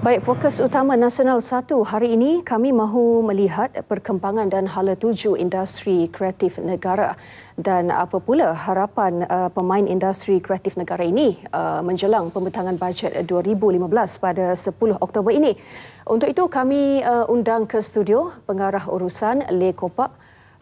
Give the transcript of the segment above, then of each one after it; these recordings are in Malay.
Baik, fokus utama Nasional 1 hari ini kami mahu melihat perkembangan dan hala tuju industri kreatif negara dan apa pula harapan pemain industri kreatif negara ini menjelang pembentangan bajet 2015 pada 10 Oktober ini. Untuk itu kami undang ke studio pengarah urusan Le Kopak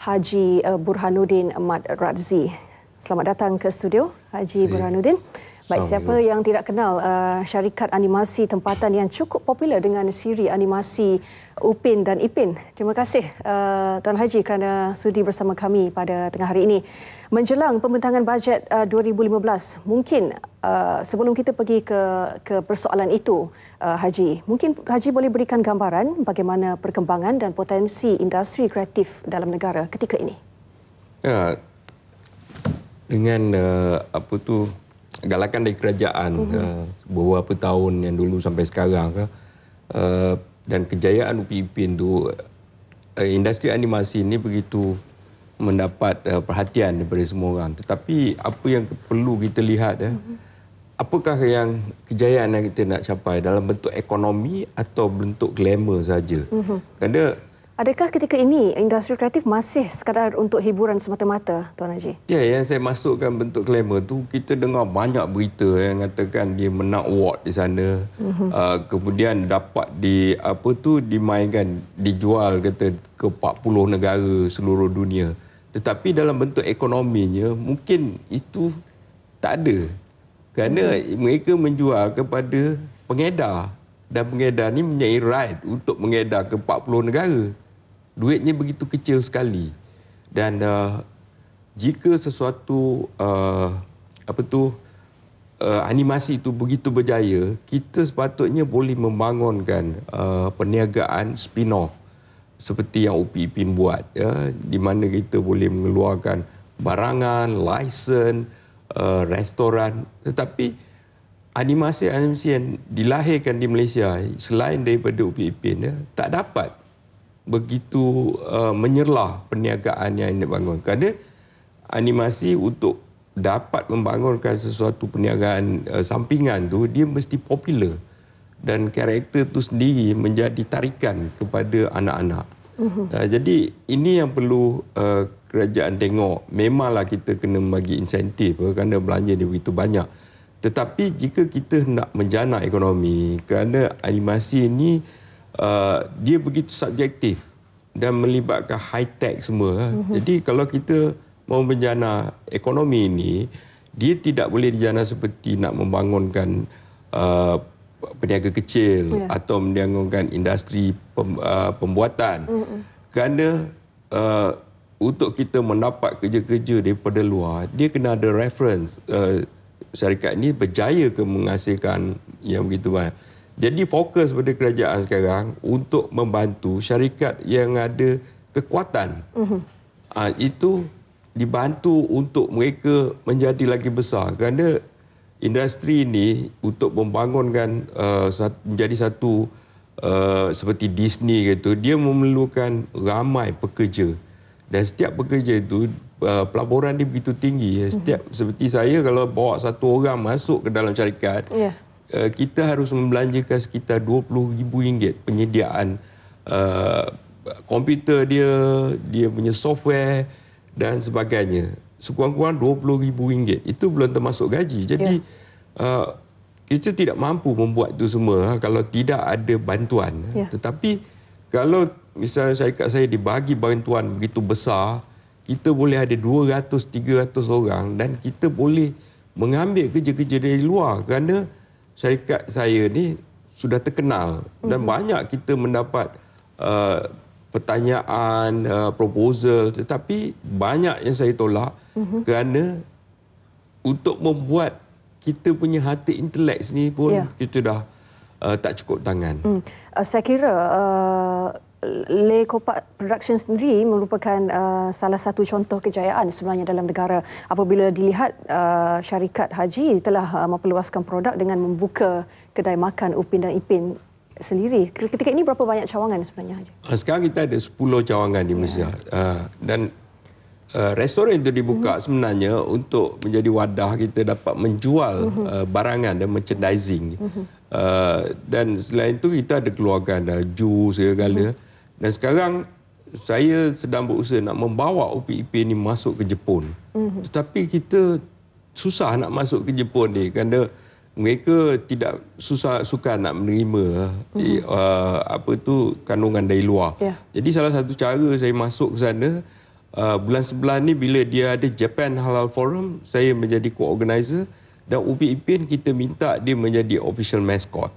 Haji Burhanuddin Mat Razzi. Selamat datang ke studio Haji Burhanuddin. Baik, siapa yang tidak kenal syarikat animasi tempatan yang cukup popular dengan siri animasi Upin dan Ipin. Terima kasih Tuan Haji kerana sudi bersama kami pada tengah hari ini. Menjelang pembentangan bajet 2015, mungkin sebelum kita pergi ke persoalan itu, Haji, mungkin Haji boleh berikan gambaran bagaimana perkembangan dan potensi industri kreatif dalam negara ketika ini? Ya, dengan galakan dari kerajaan beberapa tahun yang dulu sampai sekarang dan kejayaan Upin Ipin tu, industri animasi ini begitu mendapat perhatian daripada semua orang. Tetapi apa yang perlu kita lihat, apakah yang kejayaan yang kita nak capai dalam bentuk ekonomi atau bentuk glamour saja? Kerana adakah ketika ini industri kreatif masih sekadar untuk hiburan semata-mata, Tuan Haji? Ya, yang saya masukkan bentuk glamour tu, kita dengar banyak berita yang katakan dia menang award di sana, kemudian dapat dimainkan, dijual kata ke 40 negara seluruh dunia. Tetapi dalam bentuk ekonominya mungkin itu tak ada. Kerana mereka menjual kepada pengedar dan pengedar ni mempunyai right untuk mengedar ke 40 negara. Duitnya begitu kecil sekali. Dan jika sesuatu animasi itu begitu berjaya, kita sepatutnya boleh membangunkan perniagaan spin-off seperti yang Upin Ipin buat, di mana kita boleh mengeluarkan barangan, lisen, restoran. Tetapi animasi yang dilahirkan di Malaysia selain daripada Upin Ipin tak dapat begitu menyerlah perniagaan yang dibangun. Kerana animasi untuk dapat membangunkan sesuatu perniagaan sampingan tu, dia mesti popular dan karakter tu sendiri menjadi tarikan kepada anak-anak. Jadi ini yang perlu kerajaan tengok. Memanglah kita kena bagi insentif kerana belanja dia begitu banyak. Tetapi jika kita nak menjana ekonomi, kerana animasi ini dia begitu subjektif dan melibatkan high-tech semua. Jadi kalau kita mau menjana ekonomi ini, dia tidak boleh dijana seperti nak membangunkan peniaga kecil atau membangunkan industri pembuatan. Kerana untuk kita mendapat kerja-kerja daripada luar, dia kena ada reference. Syarikat ini berjaya ke menghasilkan yang begitu banyak. Jadi fokus pada kerajaan sekarang untuk membantu syarikat yang ada kekuatan. Itu dibantu untuk mereka menjadi lagi besar. Kerana industri ini untuk membangunkan menjadi satu seperti Disney gitu, dia memerlukan ramai pekerja. Dan setiap pekerja itu pelaburan dia begitu tinggi. Setiap seperti saya, kalau bawa satu orang masuk ke dalam syarikat, kita harus membelanjakan sekitar RM20,000 penyediaan komputer dia punya software dan sebagainya. Sekurang-kurang RM20,000. Itu belum termasuk gaji. Jadi kita tidak mampu membuat itu semua kalau tidak ada bantuan. Tetapi kalau misalnya syarikat saya dibagi bantuan begitu besar, kita boleh ada 200-300 orang dan kita boleh mengambil kerja-kerja dari luar. Kerana syarikat saya ni sudah terkenal dan banyak kita mendapat pertanyaan, proposal, tetapi banyak yang saya tolak kerana untuk membuat kita punya hati intelek ni pun kita dah tak cukup tangan. Saya kira Le Kopak Production sendiri merupakan salah satu contoh kejayaan sebenarnya dalam negara apabila dilihat syarikat Haji telah memperluaskan produk dengan membuka kedai makan Upin dan Ipin sendiri. Ketika ini berapa banyak cawangan sebenarnya, Haji? Sekarang kita ada 10 cawangan di Malaysia. Dan restoran itu dibuka sebenarnya untuk menjadi wadah kita dapat menjual barangan dan merchandising. Dan selain itu kita ada keluarkan jus segala. Dan sekarang saya sedang berusaha nak membawa OPEP ni masuk ke Jepun. Tetapi kita susah nak masuk ke Jepun ni kerana mereka tidak suka nak menerima kandungan dari luar. Jadi salah satu cara saya masuk ke sana bulan 11 ni bila dia ada Japan Halal Forum, saya menjadi co-organizer dan OPEP kita minta dia menjadi official mascot.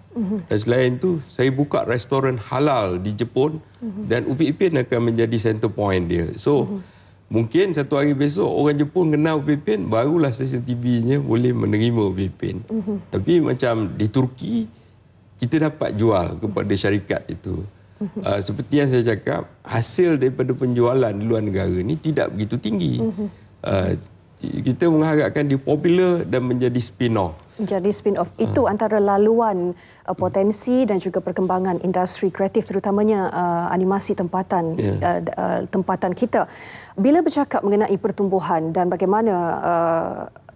Dan selain itu saya buka restoran halal di Jepun dan OPEP akan menjadi center point dia. So mungkin satu hari besok orang Jepun kenal OPEP, barulah stesen TV-nya boleh menerima OPEP. Tapi macam di Turki, kita dapat jual kepada syarikat itu. Seperti yang saya cakap, hasil daripada penjualan di luar negara ni tidak begitu tinggi. Kita mengharapkan dia popular dan menjadi spin-off. Jadi spin-off itu antara laluan potensi dan juga perkembangan industri kreatif, terutamanya animasi tempatan tempatan kita. Bila bercakap mengenai pertumbuhan dan bagaimana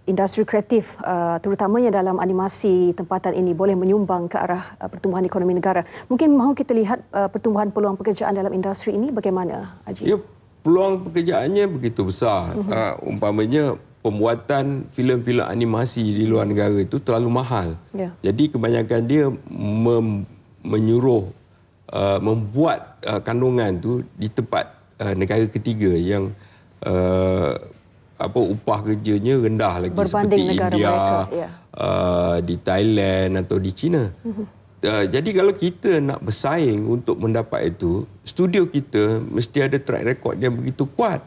industri kreatif terutamanya dalam animasi tempatan ini boleh menyumbang ke arah pertumbuhan ekonomi negara, mungkin mahu kita lihat pertumbuhan peluang pekerjaan dalam industri ini bagaimana, Haji? Ya, peluang pekerjaannya begitu besar. Umpamanya pembuatan filem-filem animasi di luar negara itu terlalu mahal. Jadi kebanyakan dia menyuruh membuat kandungan tu di tempat negara ketiga yang upah kerjanya rendah lagi, berbanding seperti negara India, mereka, di Thailand atau di China. Jadi kalau kita nak bersaing untuk mendapat itu, studio kita mesti ada track record yang begitu kuat.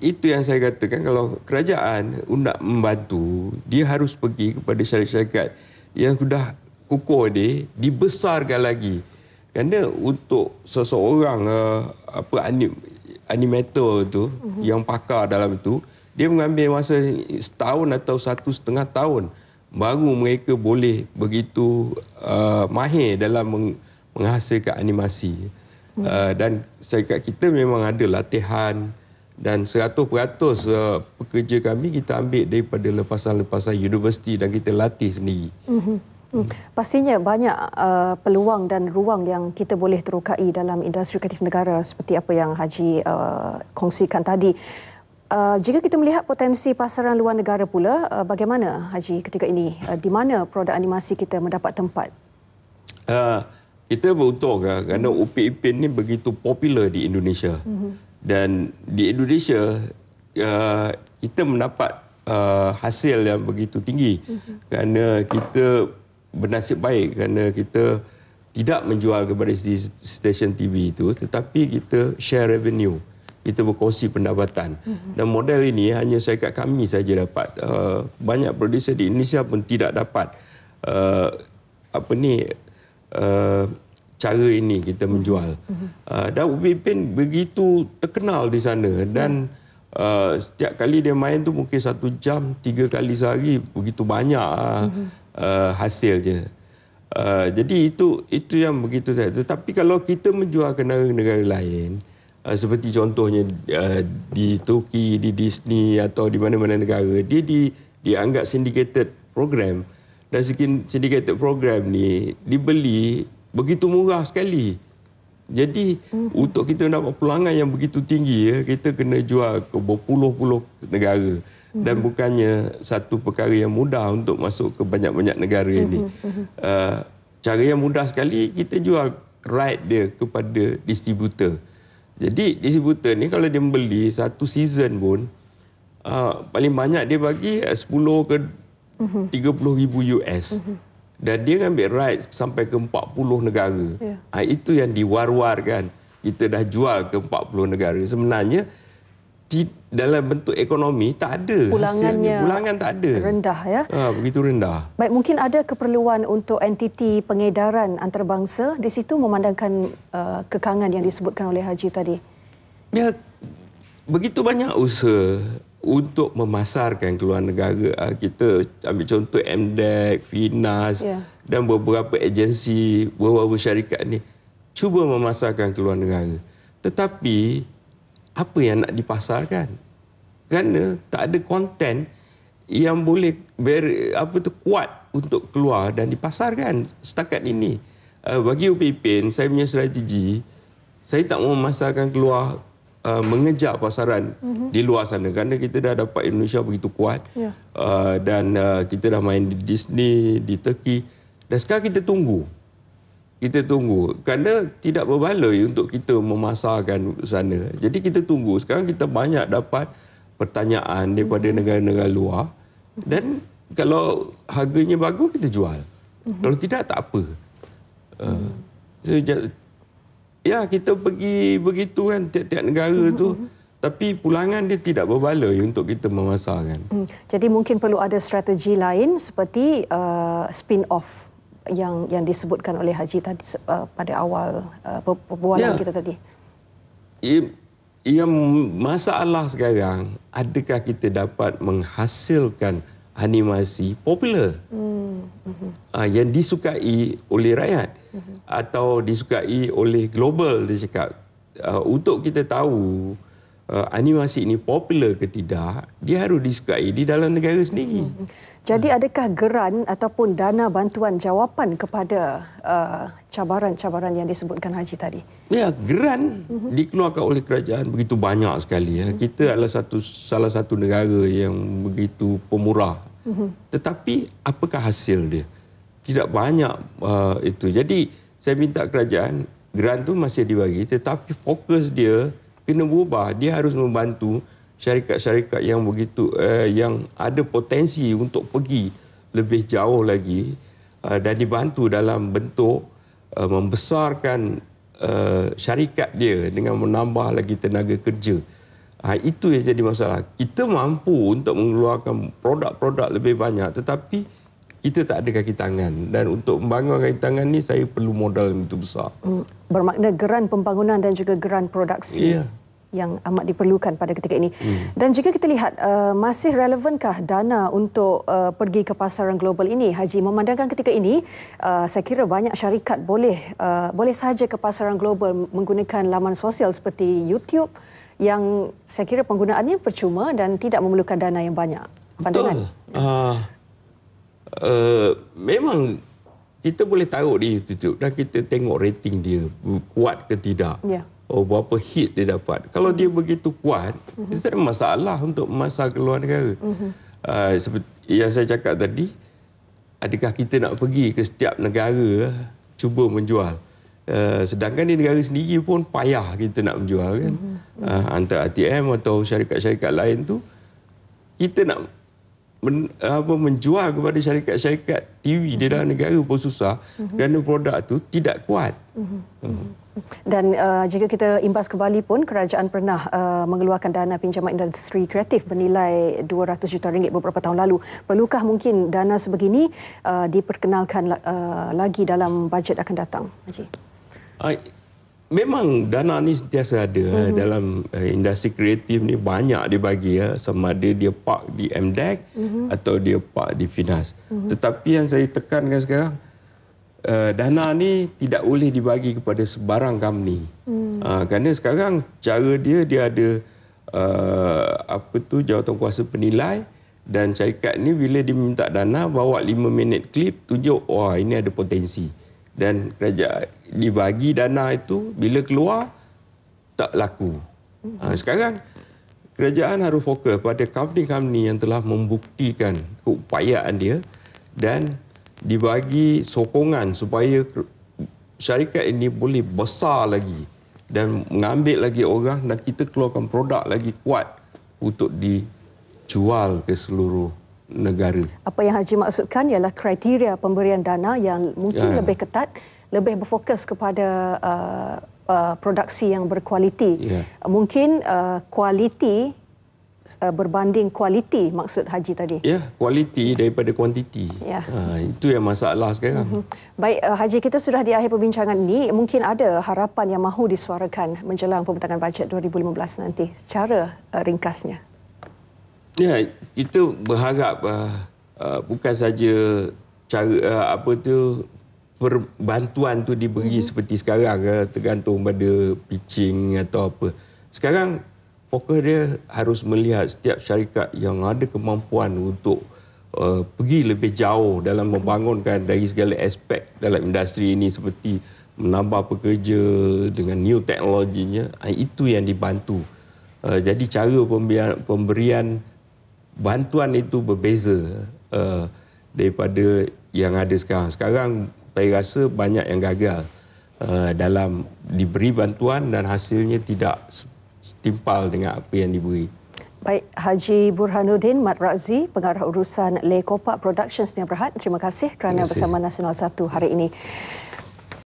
Itu yang saya katakan, kalau kerajaan nak membantu, dia harus pergi kepada syarikat-syarikat yang sudah kukuh dia, dibesarkan lagi. Kerana untuk seseorang animator tu yang pakar dalam itu, dia mengambil masa setahun atau 1,5 tahun baru mereka boleh begitu mahir dalam menghasilkan animasi. Dan syarikat kita memang ada latihan dan 100% pekerja kami kita ambil daripada lepasan-lepasan universiti dan kita latih sendiri. Pastinya banyak peluang dan ruang yang kita boleh terokai dalam industri kreatif negara seperti apa yang Haji kongsikan tadi. Jika kita melihat potensi pasaran luar negara pula, bagaimana Haji ketika ini? Di mana produk animasi kita mendapat tempat? Kita beruntung kerana OPEP ini begitu popular di Indonesia. Dan di Indonesia, kita mendapat hasil yang begitu tinggi. Kerana kita bernasib baik kerana kita tidak menjual kepada stesen TV itu, tetapi kita share revenue. Kita berkongsi pendapatan. Dan model ini hanya syarikat kami saja dapat. Banyak produser di Indonesia pun tidak dapat cara ini kita menjual. Dan OPEP begitu terkenal di sana dan setiap kali dia main tu mungkin 1 jam 3 kali sehari, begitu banyak hasilnya. Jadi itu yang begitu. Tetapi kalau kita menjual ke negara-negara lain, seperti contohnya di Turki, di Disney atau di mana-mana negara, dia dianggap syndicated program. Dan syndicated program ni dibeli begitu murah sekali. Jadi untuk kita dapat pulangan yang begitu tinggi, kita kena jual ke berpuluh-puluh negara. Dan bukannya satu perkara yang mudah untuk masuk ke banyak-banyak negara ini. Cara yang mudah sekali, kita jual right dia kepada distributor. Jadi distributor ni kalau dia membeli satu season pun, paling banyak dia bagi 10 ke 30 ribu US. Dan dia ambil rights sampai ke 40 negara. Itu yang diwar-warkan. Kita dah jual ke 40 negara. Sebenarnya dalam bentuk ekonomi tak ada hasilnya. Pulangan tak ada. Rendah ya. Begitu rendah. Baik, mungkin ada keperluan untuk entiti pengedaran antarabangsa di situ memandangkan kekangan yang disebutkan oleh Haji tadi. Ya, begitu banyak usaha untuk memasarkan ke luar negara. Kita ambil contoh MDEC, Finas dan beberapa agensi, beberapa syarikat ni cuba memasarkan ke luar negara. Tetapi apa yang nak dipasarkan? Kerana tak ada konten yang boleh kuat untuk keluar dan dipasarkan setakat ini. Bagi UPIPIN, saya punya strategi, saya tak mau memasarkan keluar mengejar pasaran di luar sana kerana kita dah dapat Indonesia begitu kuat dan kita dah main di Disney, di Turki, dan sekarang kita tunggu kerana tidak berbaloi untuk kita memasarkan sana. Jadi kita tunggu. Sekarang kita banyak dapat pertanyaan daripada negara-negara luar dan kalau harganya bagus kita jual. Kalau tidak tak apa. Ya, kita pergi begitu kan tiap-tiap negara tu, tapi pulangan dia tidak berbaloi untuk kita memasarkan. Jadi mungkin perlu ada strategi lain seperti spin-off yang disebutkan oleh Haji tadi pada awal perbualan kita tadi. Yang masalah sekarang, adakah kita dapat menghasilkan animasi popular yang disukai oleh rakyat atau disukai oleh global, dia cakap. Untuk kita tahu animasi ini popular ke tidak, dia harus disukai di dalam negara sendiri. Jadi adakah geran ataupun dana bantuan jawapan kepada cabaran-cabaran yang disebutkan Haji tadi? Ya, geran dikeluarkan oleh kerajaan begitu banyak sekali. Kita adalah salah satu negara yang begitu pemurah. Tetapi apakah hasil dia? Tidak banyak itu. Jadi saya minta kerajaan, geran tu masih dibagi, tetapi fokus dia kena berubah. Dia harus membantu syarikat-syarikat yang begitu yang ada potensi untuk pergi lebih jauh lagi dan dibantu dalam bentuk membesarkan syarikat dia dengan menambah lagi tenaga kerja. Itu yang jadi masalah. Kita mampu untuk mengeluarkan produk-produk lebih banyak, tetapi kita tak ada kaki tangan. Dan untuk membangun kaki tangan ni, saya perlu modal yang begitu besar. Bermakna geran pembangunan dan juga geran produksi. Yang amat diperlukan pada ketika ini. Dan jika kita lihat, masih relevankah dana untuk pergi ke pasaran global ini, Haji? Memandangkan ketika ini, saya kira banyak syarikat boleh sahaja ke pasaran global menggunakan laman sosial seperti YouTube yang saya kira penggunaannya percuma dan tidak memerlukan dana yang banyak. Pandangan? Memang kita boleh taruh di YouTube dan kita tengok rating dia kuat ke tidak. Berapa hit dia dapat. Kalau dia begitu kuat, dia tak ada masalah untuk memasar ke luar negara. Seperti yang saya cakap tadi, adakah kita nak pergi ke setiap negara cuba menjual? Sedangkan di negara sendiri pun payah kita nak menjual kan. Antara ATM atau syarikat-syarikat lain tu, kita nak menjual kepada syarikat-syarikat TV di dalam negara pun susah kerana produk tu tidak kuat. Dan jika kita imbas ke Bali pun, kerajaan pernah mengeluarkan dana pinjaman industri kreatif bernilai 200 juta ringgit beberapa tahun lalu. Perlukah mungkin dana sebegini diperkenalkan lagi dalam bajet akan datang, Haji? Memang dana ni sentiasa ada dalam industri kreatif ni, banyak dibagi sama ada dia park di MDEC atau dia park di Finas. Tetapi yang saya tekankan sekarang, dana ni tidak boleh dibagi kepada sebarang company. Kerana sekarang cara dia ada jawatan kuasa penilai, dan syarikat ni bila dia minta dana, bawa 5 minit klip, tunjuk wah ini ada potensi. Dan kerajaan dibagi dana itu, bila keluar tak laku. Sekarang kerajaan harus fokus pada company-company yang telah membuktikan keupayaan dia dan dibagi sokongan supaya syarikat ini boleh besar lagi dan mengambil lagi orang, dan kita keluarkan produk lagi kuat untuk dijual ke seluruh negara. Apa yang Haji maksudkan ialah kriteria pemberian dana yang mungkin lebih ketat, lebih berfokus kepada produksi yang berkualiti. Mungkin kualiti berbanding kualiti, maksud Haji tadi. Ya, kualiti daripada kuantiti. Itu yang masalah sekarang. Baik, Haji, kita sudah di akhir perbincangan ini. Mungkin ada harapan yang mahu disuarakan menjelang pembentangan bajet 2015 nanti. Secara ringkasnya. Ya, kita berharap bukan saja cara perbantuan tu diberi seperti sekarang, tergantung pada pitching atau apa. Sekarang fokus dia harus melihat setiap syarikat yang ada kemampuan untuk pergi lebih jauh dalam membangunkan dari segala aspek dalam industri ini seperti menambah pekerja dengan new teknologinya, itu yang dibantu. Jadi cara pemberian bantuan itu berbeza daripada yang ada sekarang. Sekarang saya rasa banyak yang gagal dalam diberi bantuan dan hasilnya tidak setimpal dengan apa yang diberi. Baik, Haji Burhanuddin Mat Razi, Pengarah Urusan Le Copak Productions yang berhad. Terima kasih kerana bersama Nasional 1 hari ini.